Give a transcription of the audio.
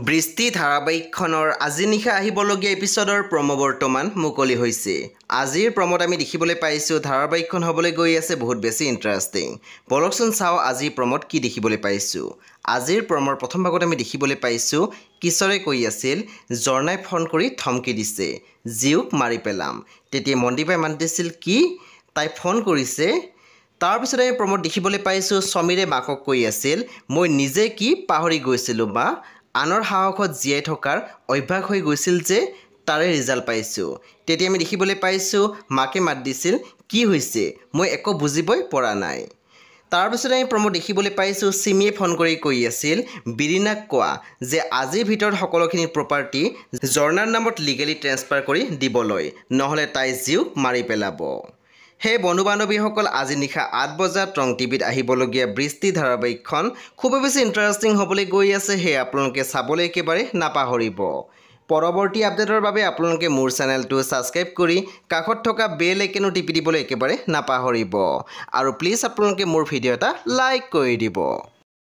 বৃষ্টি ধাৰাবাহিকখনৰ আজি নিশা আহিবলগীয়া এপিছডৰ প্ৰম' বৰ্তমান মুকলি হৈছে। আজিৰ প্ৰম'ত আমি দেখিবলৈ পাইছোঁ ধাৰাবাহিকখন হ'বলৈ গৈ আছে বহুত বেছি ইণ্টাৰেষ্টিং। বলকচোন চাওঁ আজিৰ প্ৰম'ত কি দেখিবলৈ পাইছোঁ। আজিৰ প্ৰম'ৰ প্ৰথম ভাগত আমি দেখিবলৈ পাইছোঁ কিশোৰে কৈ আছিল ঝৰ্ণাই ফোন কৰি ধমকি দিছে জীউক মাৰি পেলাম। তেতিয়া মনদীপে মাতি দিছিল কি তাই ফোন কৰিছে। তাৰপিছত আমি প্ৰম'ত দেখিবলৈ পাইছোঁ সমীৰে মাকক কৈ আছিল মই নিজে কি পাহৰি গৈছিলোঁ মা, আনৰ সাহসত জীয়াই থকাৰ অভ্যাস হৈ গৈছিল যে তাৰে ৰিজাল্ট পাইছোঁ। তেতিয়া আমি দেখিবলৈ পাইছোঁ মাকে মাত দিছিল কি হৈছে মই একো বুজিবই পৰা নাই। তাৰপিছত আমি প্ৰম'ত দেখিবলৈ পাইছোঁ চিমিয়ে ফোন কৰি কৈ আছিল বিৰিনাক কোৱা যে আজিৰ ভিতৰত সকলোখিনি প্ৰপাৰ্টি ঝৰ্ণাৰ নামত লিগেলি ট্ৰেন্সফাৰ কৰি দিবলৈ, নহ'লে তাই জীউক মাৰি পেলাব। সেই বন্ধু বান্ধৱীসকল আজি নিশা 8 বজাত ৰং টিভিত আহিবলগীয়া বৃষ্টি ধাৰাবাহিকখন খুবেই বেছি ইণ্টাৰেষ্টিং হ'বলৈ গৈ আছে। সেয়ে আপোনালোকে চাবলৈ একেবাৰে নাপাহৰিব। পৰৱৰ্তী আপডেটৰ বাবে আপোনালোকে মোৰ চেনেলটো ছাবস্ক্ৰাইব কৰি কাষত থকা বেল আইকনো টিপি দিবলৈ একেবাৰে নাপাহৰিব। আৰু প্লিজ আপোনালোকে মোৰ ভিডিঅ' এটা লাইক কৰি দিব।